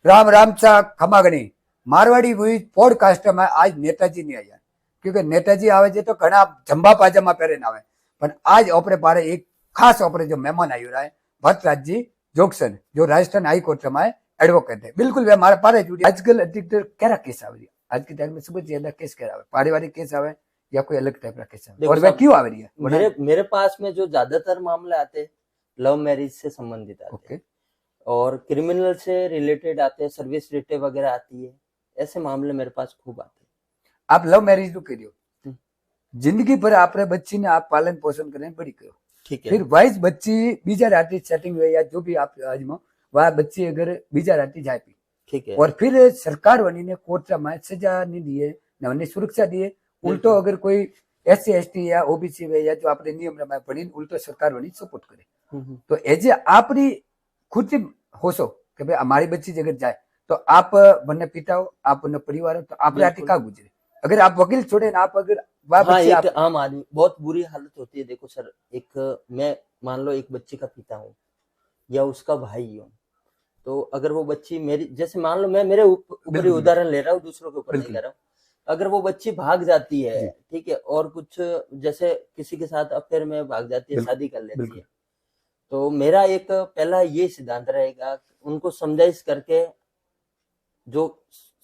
राम राम सा खमागणी मारवाड़ी हुई पॉडकास्ट में आज नेताजी नहीं आया क्योंकि नेताजी आवे છે તો ઘણા જંબા પાજામા પહેરીને આવે પણ आज अपने पारे एक खास अपने जो मेहमान आयो रहा है भट्टराज जी जोक्सन जो राजस्थान हाई कोर्ट में एडवोकेट है। बिल्कुल वे हमारे पारे जुड़ी आजकल अधिकतर क्या केस आवे आज के टाइम में सबसे ज्यादा केस क्या आवे पारिवारिक केस आवे या कोई अलग टाइप का केस आवे और वे क्यों आवे रही है? मेरे पास में जो ज्यादातर मामले आते लव मैरिज से संबंधित आते हैं और क्रिमिनल से रिलेटेड आते हैं, सर्विस रिटे वगैरह आती है, ऐसे मामले मेरे पास खूब आते हैं। आप लव मैरिज तो करियो जिंदगी भर आपने बच्ची ने आप पालन पोषण करें बड़ी करो, ठीक है। फिर वाइस बच्ची बीजा राती सेटिंग हुई या जो भी आप आज में वह बच्ची अगर बीजा राती जाए पी, ठीक है, और फिर सरकार वनी ने कोर्ट में सजा नहीं दिए न वनी सुरक्षा दिए, उल्टो अगर कोई SC ST या OBC या जो आपने नियम रमा पड़ी उल्टो सरकार वनी सपोर्ट करे तो एज आपनी खुद से होशो कि भाई हमारी बच्ची जगह जाए तो आप बने पिता हो, आप बने परिवार हो, तो आप राती का गुजरे अगर आप वकील छोड़े ना आप अगर हाँ, एक आम आदमी बहुत बुरी हालत होती है। देखो सर, एक मैं मान लो एक बच्ची का पिता हूँ या उसका भाई हूँ, तो अगर वो बच्ची मेरी जैसे मान लो मैं मेरे ऊपर उदाहरण ले रहा हूँ, दूसरों के ऊपर नहीं ले रहा हूँ, अगर वो बच्ची भाग जाती है, ठीक है, और कुछ जैसे किसी के साथ अफेयर में भाग जाती है, शादी कर लेती है, तो मेरा एक पहला ये सिद्धांत रहेगा उनको समझाइश करके जो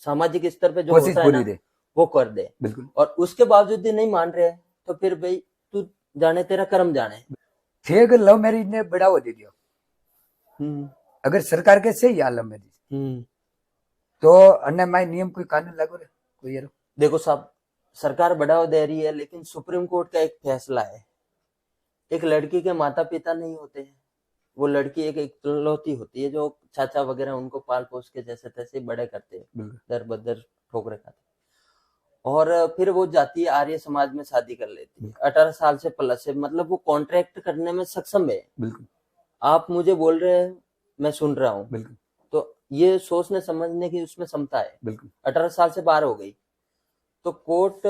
सामाजिक स्तर पे जो होता है ना वो कर दे, और उसके बावजूद ही नहीं मान रहे तो फिर भाई तू जाने तेरा कर्म जाने। थे अगर लव मैरिज ने बढ़ावा दे दियो अगर सरकार के सही या लव मैरिज तो अन्य माय नियम कोई कानून लागू रे कोई यारो? देखो साहब, सरकार बढ़ावा दे रही है लेकिन सुप्रीम कोर्ट का एक फैसला है, एक लड़की के माता पिता नहीं होते हैं, वो लड़की एक इकलौती होती है जो चाचा वगैरह उनको पाल पोस के जैसे तैसे बड़े करते हैं, दर बदर ठोकरे खाते, और फिर वो जाती है आर्य समाज में शादी कर लेती है 18 साल से प्लस है, मतलब वो कॉन्ट्रैक्ट करने में सक्षम है। आप मुझे बोल रहे हैं, मैं सुन रहा हूँ, तो ये सोचने समझने की उसमें क्षमता है। 18 साल से बाहर हो गई तो कोर्ट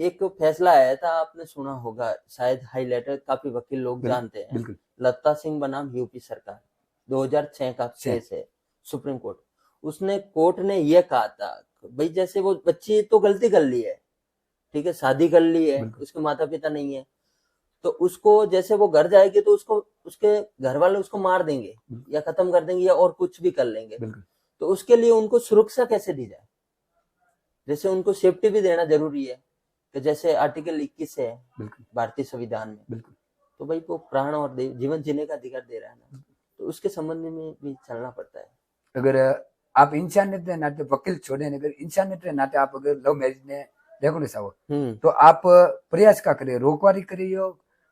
एक फैसला आया था, आपने सुना होगा शायद, हाईलाइटर काफी वकील लोग जानते हैं, लता सिंह बनाम यूपी सरकार 2006 का केस है सुप्रीम कोर्ट। उसने कोर्ट ने यह कहा था भाई जैसे वो बच्ची तो गलती कर ली है, ठीक है, शादी कर ली है, उसके माता पिता नहीं है, तो उसको जैसे वो घर जाएगी तो उसको उसके घर वाले उसको मार देंगे या खत्म कर देंगे या और कुछ भी कर लेंगे, तो उसके लिए उनको सुरक्षा कैसे दी जाए? जैसे उनको सेफ्टी भी देना जरूरी है कि जैसे आर्टिकल 21 है भारतीय संविधान में, तो भाई वो प्राण और जीवन जीने का अधिकार दे रहा है ना, तो उसके संबंध में भी चलना पड़ता है। अगर आप इंसानियत के नाते वकील छोड़े, अगर इंसानियत के नाते आप अगर लव मैरिज ने देखो चाहो तो आप प्रयास का करिए, रोकवारी करियो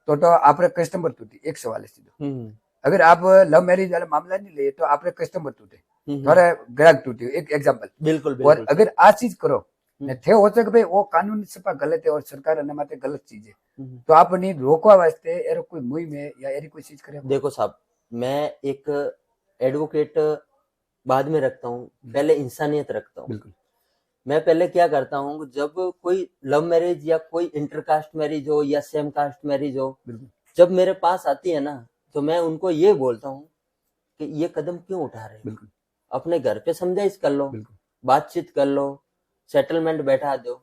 तो आप कस्टमर टूटी। एक सवाल है सीधो, अगर आप लव मैरिज वाला मामला नहीं ले तो आप कस्टमर टूटे, थोड़ा ग्राहक टूटे, एक एग्जाम्पल। बिल्कुल। और अगर आ चीज करो थे हो सके भाई वो कानून सपा गलत है और सरकार अन्य माते गलत चीज है, तो आप नहीं रोकवा वास्ते एरो कोई मुहिम है या एरी कोई चीज करे? देखो साहब, मैं एक एडवोकेट बाद में रखता हूँ, पहले इंसानियत रखता हूँ। मैं पहले क्या करता हूँ, जब कोई लव मैरिज या कोई इंटरकास्ट मैरिज हो या सेम कास्ट मैरिज हो, जब मेरे पास आती है ना, तो मैं उनको ये बोलता हूँ कि ये कदम क्यों उठा रहे, अपने घर पे समझाइश कर लो, बातचीत कर लो, सेटलमेंट बैठा दो,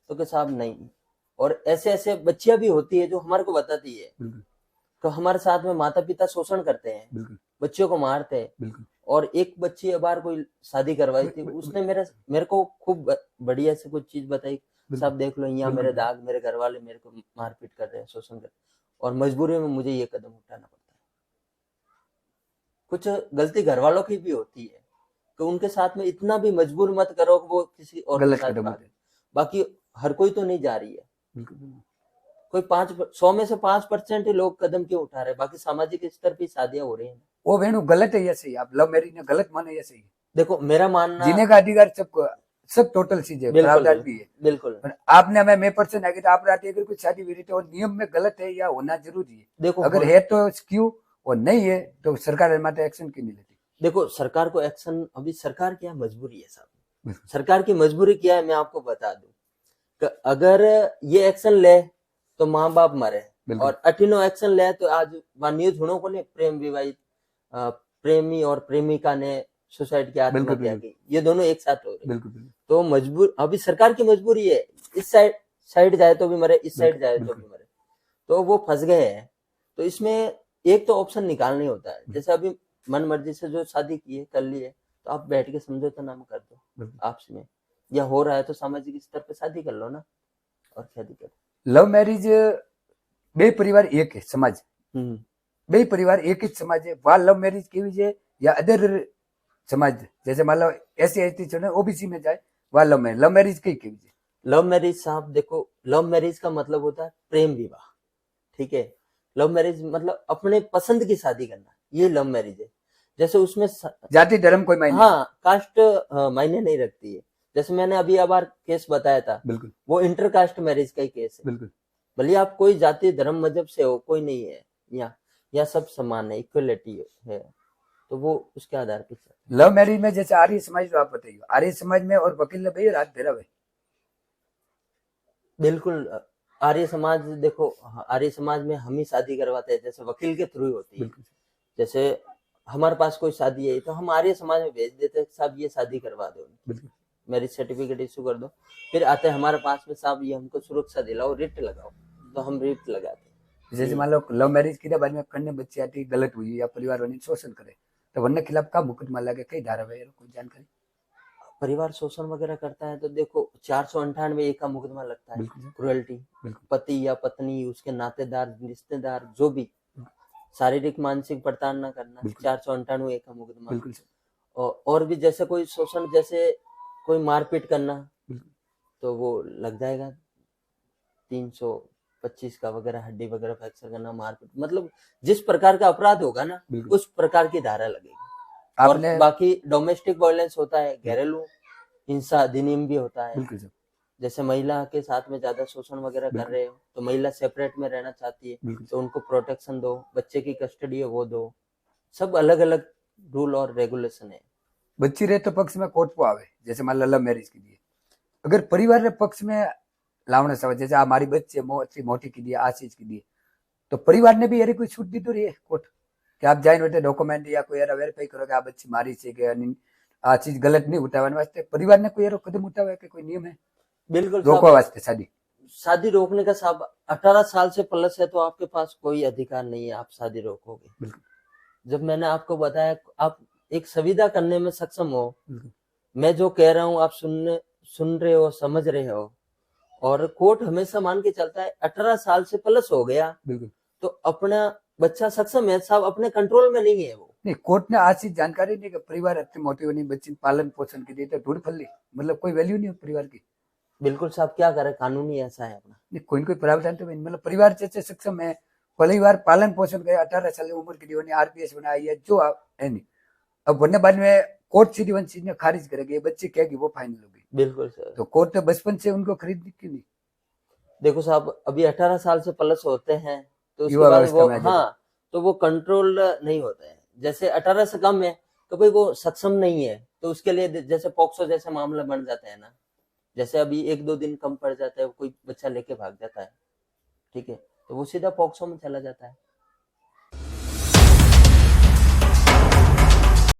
तो कि साहब नहीं। और ऐसे ऐसे बच्चियां भी होती है जो हमारे को बताती है तो हमारे साथ में माता पिता शोषण करते हैं, बच्चियों को मारते हैं। और एक बच्ची बार कोई शादी करवाई थी, उसने मेरे को खूब बढ़िया से कुछ चीज बताई, साहब देख लो यहाँ मेरे दाग, मेरे घर वाले मेरे को मारपीट कर रहे हैं, शोषण कर रहे हैं, और मजबूरी में मुझे ये कदम उठाना पड़ता है। कुछ गलती घर वालों की भी होती है कि उनके साथ में इतना भी मजबूर मत करो कि वो किसी और के साथ, बाकी हर कोई तो नहीं जा रही है, कोई 100 में से 5% ही लोग कदम क्यों उठा रहे हैं, बाकी सामाजिक स्तर पे शादियां हो रही है। वो वेणु गलत है या सही? आप लव मैरिज ने गलत माने या सही? देखो मेरा मानना, जीने का अधिकार सबको, सब टोटल चीजें प्रावधान भी है, बिल्कुल। आपने हमें मैं पर्सन आगे तो आप रात अगर कुछ शादी हुई तो नियम में गलत है या होना जरूरी है? देखो अगर है तो क्यों, और नहीं है तो सरकार माते एक्शन क्यों नहीं लेती? देखो सरकार को एक्शन, अभी सरकार क्या मजबूरी है साहब, सरकार की मजबूरी क्या है मैं आपको बता दूं कि अगर ये एक्शन ले तो माँ बाप मरे, और अठिनो एक्शन ले तो आज न्यूज हुणों को प्रेम विवाहित प्रेमी और प्रेमिका ने सुसाइड की, बिल्कुल, आत्महत्या बिल्कुल। की, ये दोनों एक साथ हो रही है। बिल्कुल बिल्कुल तो मजबूर, अभी सरकार की मजबूरी है, इस साइड जाए तो भी मरे, इस साइड जाए तो बिल्कुल भी मरे, तो वो फंस गए हैं। तो इसमें एक तो ऑप्शन निकालना ही होता है, जैसे अभी मन मर्जी से जो शादी की है कर ली है, तो आप बैठ के समझौतानामा कर दो बिल्कुल। आपस में, या हो रहा है तो सामाजिक स्तर पे शादी कर लो ना, और क्या दिक्कत। લવ મેરેજ બે પરિવાર એક હે સમાજ, हम्म, બે પરિવાર એક જ સમાજ है, वहाँ लव मैरिज केवी है या अदर समाज, जैसे मान लो एस सी ओबीसी में जाए, वहाँ लव मैरिज कई केवी है? लव मैरिज साहब देखो, लव मैरिज का मतलब होता है प्रेम विवाह, ठीक है। लव मैरिज मतलब अपने पसंद की शादी करना, ये लव मैरिज है। जैसे उसमें जाति धर्म कोई मायने नहीं। हाँ, कास्ट मायने नहीं रखती है। जैसे मैंने अभी अब केस बताया था, बिल्कुल वो इंटर कास्ट मैरिज का ही केस है। बिल्कुल भले आप कोई जाति धर्म मजहब से हो, कोई नहीं है, या सब समान है, इक्वलिटी है, तो वो उसके आधार पर चलता लव मैरिज में जैसे आर्य समाज जो आप बताइए, आर्य समाज में और वकील ने भाई रात फेरा है। है। बिल्कुल, आर्य समाज देखो, आर्य समाज में हम ही शादी करवाते हैं, जैसे वकील के थ्रू होती है। बिल्कुल जैसे हमारे पास कोई शादी है तो हम आर्य समाज में भेज देते हैं, साहब ये शादी करवा दो, बिल्कुल मैरिज सर्टिफिकेट इशू कर दो। फिर आते हैं हमारे पास में, साहब ये हमको सुरक्षा दिलाओ, रिट लगाओ, तो हम रिट लगाते हैं। जैसे मान लो लव मैरिज की बाद में कन्या बच्ची आती गलत हुई या परिवार वाले शोषण करे, तो वरना खिलाफ का मुकदमा लगे, कई धारा है कोई जानकारी? परिवार शोषण वगैरह करता है तो देखो 498 का मुकदमा लगता है, बिल्कुल क्रुएल्टी, बिल्कुल पति या पत्नी, उसके नातेदार रिश्तेदार जो भी, शारीरिक मानसिक प्रताड़ना करना, बिल्कुल। 498 का मुकदमा। बिल्कुल और भी जैसे कोई शोषण, जैसे कोई मारपीट करना, बिल्कुल तो वो लग जाएगा 325 का वगैरह, हड्डी वगैरह फ्रैक्चर करना, मारपीट, मतलब जिस प्रकार का अपराध होगा ना, बिल्कुल। उस प्रकार की धारा लगेगी। आपने और बाकी डोमेस्टिक वायलेंस होता है, घरेलू हिंसा अधिनियम भी होता है। बिल्कुल सर जैसे महिला के साथ में ज्यादा शोषण वगैरह कर रहे हो, तो महिला सेपरेट में रहना चाहती है, बिल्कुल तो उनको प्रोटेक्शन दो, बच्चे की कस्टडी है वो दो, सब अलग अलग रूल और रेगुलेशन है। बच्ची रहे तो पक्ष में कोर्ट को आवे, जैसे मान लो लव मैरिज की दिए, अगर परिवार रे पक्ष में लावणे सवाल, जैसे आ मारी बच्ची मोटी की दिए, आ चीज की दिए, तो परिवार ने भी यार कोई छूट दी तो रही है कोर्ट कि आप जाइन बेटे डॉक्यूमेंट या कोई यार वेरीफाई करो कि आ बच्ची मारी से कि आ चीज गलत नहीं उठावने वास्ते परिवार ने कोई यार कदम उठावे कि कोई नियम है बिल्कुल रोकवा वास्ते शादी? शादी रोकने का साहब 18 साल से प्लस है तो आपके पास कोई अधिकार नहीं है, आप शादी रोकोगे। बिल्कुल जब मैंने आपको बताया, आप एक संविदा करने में सक्षम हो, बिल्कुल मैं जो कह रहा हूँ आप सुन रहे हो, समझ रहे हो, और कोर्ट हमेशा मान के चलता है 18 साल से प्लस हो गया बिल्कुल, तो अपना बच्चा सक्षम है साहब, अपने कंट्रोल में नहीं है वो। नहीं कोर्ट ने आज चीज जानकारी नहीं कि परिवार इतनी मोटी होनी बच्ची पालन पोषण के लिए तो ढूंढ फल मतलब कोई वैल्यू नहीं हो परिवार की। बिल्कुल साहब, क्या करे, कानून ही ऐसा है अपना। नहीं कोई न कोई प्रावधान तो मतलब परिवार जैसे सक्षम है, परिवार पालन पोषण करे 18 साल की उम्र की होनी, आरपीएस बनाई है जो है नहीं, अब वरना बाद में कोर्ट सीधी वन चीज ने खारिज करेगी, ये बच्ची कहेगी वो फाइनल होगी, बिल्कुल सर। तो कोर्ट तो बचपन से उनको खरीद क्यों नहीं? देखो साहब, अभी 18 साल से प्लस होते हैं तो उसके युवा बाद अवस्था वो, में आ जाते। हाँ, तो वो कंट्रोल नहीं होते हैं। जैसे 18 से कम है तो भाई वो सक्षम नहीं है, तो उसके लिए जैसे पॉक्सो जैसे मामला बन जाते हैं ना, जैसे अभी 1-2 दिन कम पड़ जाता है, कोई बच्चा लेके भाग जाता है, ठीक है, तो वो सीधा पॉक्सो में चला जाता है।